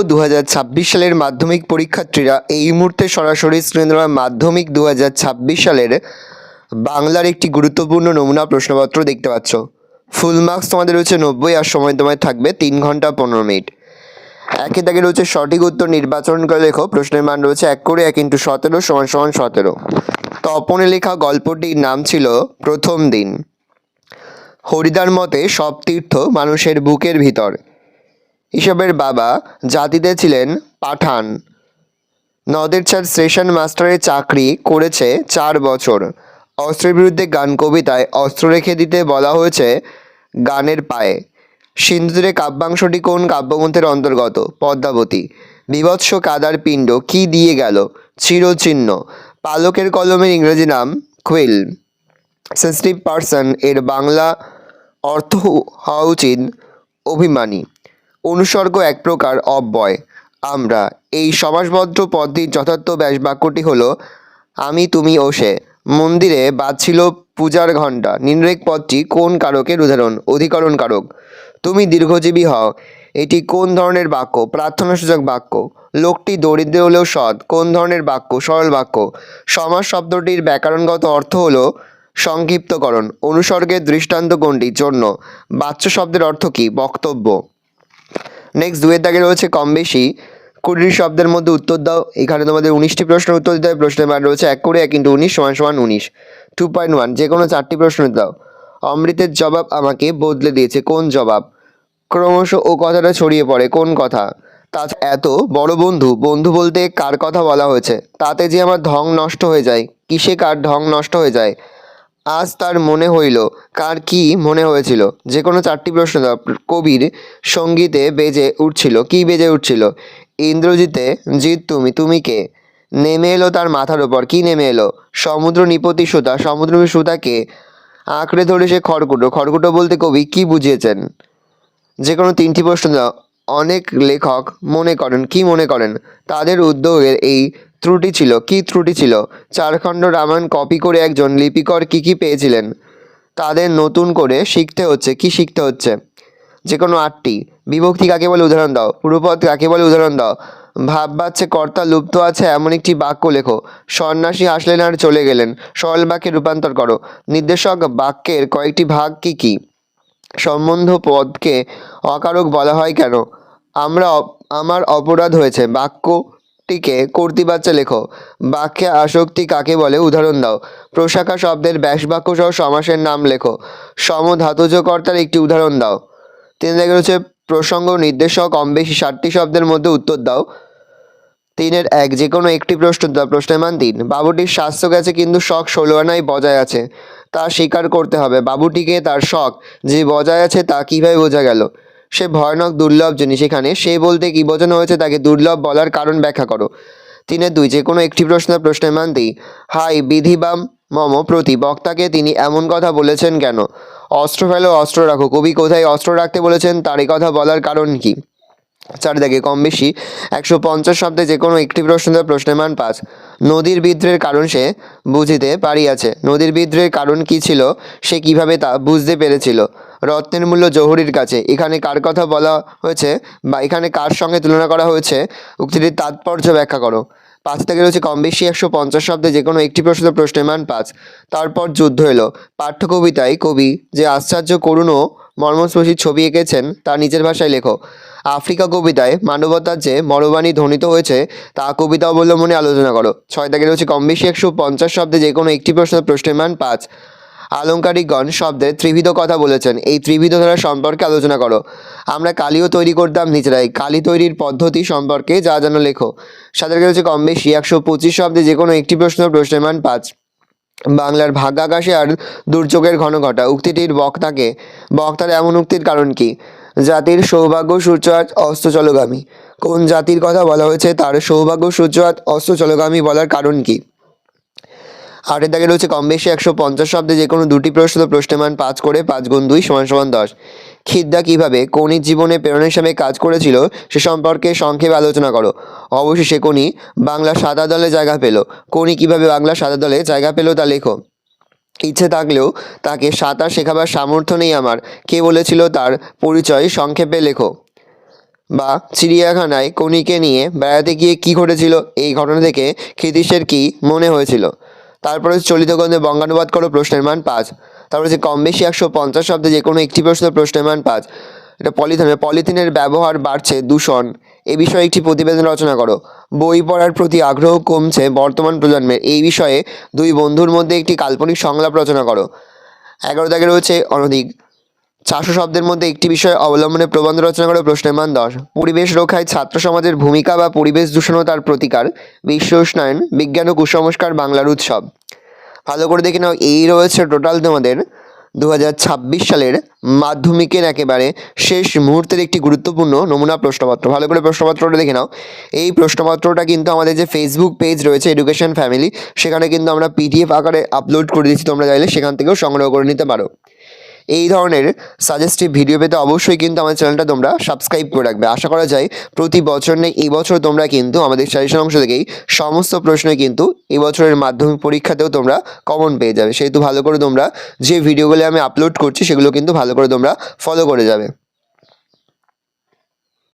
2026 সালের মাধ্যমিক পরীক্ষার্থীরা এই মুহূর্তে সরাসরি স্ক্রিনে দেওয়া মাধ্যমিক 2026 সালের বাংলার একটি গুরুত্বপূর্ণ নমুনা প্রশ্নপত্র দেখতে পাচ্ছ। ফুল মার্কস তোমাদের রয়েছে 90 আর সময় তোমায় থাকবে 3 ঘন্টা 15 মিনিট। একে দাগে রয়েছে সঠিক উত্তর নির্বাচন করে লেখো। প্রশ্নের মান রয়েছে 1 করে 1 × 17 = 17। তপনে লেখা গল্পটির নাম ছিল প্রথম দিন। হরিদার মতে সব তীর্থ মানুষের বুকের ভিতর। এসবের বাবা জাতিতে ছিলেন পাঠান। নদের চাঁদ স্টেশন মাস্টারের চাকরি করেছে 4 বছর। অস্ত্রের বিরুদ্ধে গান কবিতায় অস্ত্র রেখে দিতে বলা হয়েছে গানের পায়ে। সিন্ধুতীরে কাব্যাংশটি কোন কাব্যগ্রন্থের অন্তর্গত? পদ্মাবতী। বীভৎস কাদার পিণ্ড কি দিয়ে গেল? চিরচিহ্ন। পালকের কলমের ইংরেজি নাম কুইল। সেন্সিটিভ পার্সন এর বাংলা অর্থ হওয়া উচিত অভিমানী। অনুসর্গ এক প্রকার অব্যয়। আমরা। এই সমাসবদ্ধ পদটির যথার্থ ব্যাস বাক্যটি হলো আমি, তুমি ও সে। মন্দিরে বাজছিল পূজার ঘণ্টা। নিম্নরেখ পদটি কোন কারকের উদাহরণ? অধিকরণ কারক। তুমি দীর্ঘজীবী হও এটি কোন ধরনের বাক্য? প্রার্থনাসূচক বাক্য। লোকটি দরিদ্র হলেও সৎ কোন ধরনের বাক্য? সরল বাক্য। সমাস শব্দটির ব্যাকরণগত অর্থ হলো সংক্ষিপ্তকরণ। অনুসর্গের দৃষ্টান্ত কোনটি? জন্য। বাচ্য শব্দের অর্থ কী? বক্তব্য। নেক্সট 2 এর দাগে রয়েছে কম বেশি 20 শব্দের মধ্যে উত্তর দাও। এখানে তোমাদের 19টি প্রশ্নের উত্তর দিতে হবে। প্রশ্নের মান রয়েছে 1 করে 1 × 19 = 19। 2.1 যে কোনো 4টি প্রশ্ন দাও। অমৃতের জবাব আমাকে বদলে দিয়েছে কোন জবাব? ক্রমশ ও কথাটা ছড়িয়ে পড়ে কোন কথা? তা এত বড় বন্ধু, বন্ধু বলতে কার কথা বলা হয়েছে? তাতে যে আমার ঢং নষ্ট হয়ে যায়। কিসে কার ঢং নষ্ট হয়ে যায়? আজ তার মনে হইল। কার কি মনে হয়েছিল? যে কোনো 4টি প্রশ্ন দাও। কবির সঙ্গীতে বেজে উঠছিল কি বেজে উঠছিল? ইন্দ্রজিতে জিৎ তুমি, তুমি কে? নেমে এলো তার মাথার ওপর কি নেমে এলো? সমুদ্র নিপতি সুতা, সমুদ্র সুতাকে আঁকড়ে ধরে সে খড়কুটো। খড়কুটো বলতে কবি কি বুঝিয়েছেন? যে কোনো 3টি প্রশ্ন দাও। অনেক লেখক মনে করেন কি মনে করেন? তাদের উদ্যোগের এই ত্রুটি ছিল কি ত্রুটি ছিল? 4 খণ্ড রামায়ণ কপি করে একজন লিপিকর কি পেয়েছিলেন? তাদের নতুন করে শিখতে হচ্ছে কি শিখতে হচ্ছে? যে কোনো 8টি। বিভক্তি কাকে বলে উদাহরণ দাও। পূর্বপদ কাকে বলে উদাহরণ দাও। ভাব বাচ্চে কর্তা লুপ্ত আছে এমন একটি বাক্য লেখো। সন্ন্যাসী আসলেন আর চলে গেলেন সরল বাক্যে রূপান্তর করো। নির্দেশক বাক্যের কয়েকটি ভাগ কি কি? সম্বন্ধ পদকে অকারক বলা হয় কেন? আমার অপরাধ হয়েছে বাক্যটিকে কর্তৃবাচ্যে লেখো। বাক্যে আসক্তি কাকে বলে উদাহরণ দাও। প্রশাখা শব্দের ব্যাস বাক্য সহ সমাসের নাম লেখো। সমধাতুজ কর্তার একটি উদাহরণ দাও। 3 জায়গায় রয়েছে প্রসঙ্গ নির্দেশক কম বেশি 60টি শব্দের মধ্যে উত্তর দাও। 3 এর 1 যে কোনো একটি প্রশ্ন দাও। প্রশ্নের মান 3। বাবুটির স্বাস্থ্য গেছে কিন্তু শখ 16 আনাই বজায় আছে তা স্বীকার করতে হবে। বাবুটিকে তার শখ যে বজায় আছে তা কিভাবে বোঝা গেল? সে ভয়ানক দুর্লভ জিনিস। এখানে সে বলতে কি বোঝানো হয়েছে? তাকে দুর্লভ বলার কারণ ব্যাখ্যা করো। 3 এর 2 যে কোনো একটি প্রশ্ন। প্রশ্নের মান 3। হাই বিধিবাম মম প্রতি বক্তাকে তিনি এমন কথা বলেছেন কেন? অস্ত্র ফেলো অস্ত্র রাখো। কবি কোথায় অস্ত্র রাখতে বলেছেন তার এই কথা বলার কারণ কি? 4 দাগে কম বেশি 150 শব্দে যে কোনো একটি প্রশ্ন দেওয়া। প্রশ্নের মান 5। নদীর বিদ্রোহের কারণ সে বুঝিতে পারিয়াছে। নদীর বিদ্রোহের কারণ কি ছিল সে কিভাবে তা বুঝতে পেরেছিল? রত্নের মূল্য জহুরির কাছে। এখানে কার কথা বলা হয়েছে বা এখানে কার সঙ্গে তুলনা করা হয়েছে? উক্তিটির তাৎপর্য ব্যাখ্যা করো। 5 থেকে রয়েছে কম বেশি 150 শব্দে যে কোনো একটি প্রশ্ন। প্রশ্নের মান 5। তারপর যুদ্ধ এলো। পাঠ্য কবিতায় কবি যে আশ্চর্য করুণ ও মর্মস্পর্শী ছবি এঁকেছেন তা নিজের ভাষায় লেখো। আফ্রিকা কবিতায় মানবতার যে মরবাণী ধ্বনিত হয়েছে তা কবিতা অবলম্বনে আলোচনা করো। 6 দাগে রয়েছে কম বেশি 150 শব্দে যে কোনো একটি প্রশ্ন। প্রশ্নের মান 5। আলংকারিকগণ শব্দের ত্রিবিধ কথা বলেছেন। এই ত্রিবিধ ধারা সম্পর্কে আলোচনা করো। আমরা কালিও তৈরি করতাম নিজেরাই। কালি তৈরির পদ্ধতি সম্পর্কে যা জানো লেখো। 7 দাগে রয়েছে কম বেশি 125 শব্দে যে কোনো একটি প্রশ্ন। প্রশ্নের মান 5। বাংলার ভাগ্যাকাশে আর দুর্যোগের ঘন ঘটা। উক্তিটির বক্তার এমন উক্তির কারণ কি? জাতির সৌভাগ্য সূর্য আজ অস্তচলগামী। কোন জাতির কথা বলা হয়েছে তার সৌভাগ্য সূর্য আজ অস্তচলগামী বলার কারণ কি? 8 দাগে রয়েছে কম বেশি 150 শব্দে যে কোনো 2টি প্রশ্ন। প্রশ্নের মান 5 করে 5 × 2 = 10। খিদ্দা কিভাবে কনির জীবনে প্রেরণা হিসাবে কাজ করেছিল সে সম্পর্কে সংক্ষেপে আলোচনা করো। অবশেষে কনি বাংলা সাদা দলে জায়গা পেল। কনি কিভাবে বাংলা সাদা দলে জায়গা পেল তা লেখো। ইচ্ছে থাকলেও তাকে সাঁতার শেখাবার সামর্থ্য নেই আমার। কে বলেছিল তার পরিচয় সংক্ষেপে লেখো। বা চিড়িয়াখানায় কনিকে নিয়ে বেড়াতে গিয়ে কী ঘটেছিল, এই ঘটনা থেকে ক্ষিতীশের কী মনে হয়েছিল। তারপরে চলিত গন্ধে বঙ্গানুবাদ করো, প্রশ্নের মান 5। তারপরে যে কম বেশি 150 শব্দে যে কোনো একটি প্রশ্ন, প্রশ্নের মান 5। এটা পলিথিনের ব্যবহার বাড়ছে, দূষণ, এ বিষয়ে একটি প্রতিবেদন রচনা করো। বই পড়ার প্রতি আগ্রহ কমছে বর্তমান প্রজন্মের, এই বিষয়ে দুই বন্ধুর মধ্যে একটি কাল্পনিক সংলাপ রচনা করো। 11 দাগে রয়েছে অনধিক 400 শব্দের মধ্যে একটি বিষয় অবলম্বনে প্রবন্ধ রচনা করে, প্রশ্নের মান 10। পরিবেশ রক্ষায় ছাত্র সমাজের ভূমিকা বা পরিবেশ দূষণ ও তার প্রতিকার, বিশ্ব উষ্ণায়ন, বিজ্ঞান ও কুসংস্কার, বাংলার উৎসব। ভালো করে দেখে নাও, এই রয়েছে টোটাল তোমাদের 2026 সালের মাধ্যমিকের একেবারে শেষ মুহূর্তের একটি গুরুত্বপূর্ণ নমুনা প্রশ্নপত্র। ভালো করে প্রশ্নপত্রটা দেখে নাও। এই প্রশ্নপত্রটা কিন্তু আমাদের যে ফেসবুক পেজ রয়েছে এডুকেশন ফ্যামিলি, সেখানে কিন্তু আমরা পিডিএফ আকারে আপলোড করে দিচ্ছি, তোমরা চাইলে সেখান থেকেও সংগ্রহ করে নিতে পারো। এই ধরনের সাজেস্টিভ ভিডিও পেতে অবশ্যই কিন্তু আমার চ্যানেলটা তোমরা সাবস্ক্রাইব করে রাখবে। আশা করা যায় প্রতি বছর নেই, এই বছর তোমরা কিন্তু আমাদের সাজেশন অংশ থেকেই সমস্ত প্রশ্নই কিন্তু এই বছরের মাধ্যমিক পরীক্ষাতেও তোমরা কমন পেয়ে যাবে। সেহেতু ভালো করে তোমরা যে ভিডিওগুলো আমি আপলোড করছি সেগুলো কিন্তু ভালো করে তোমরা ফলো করে যাবে।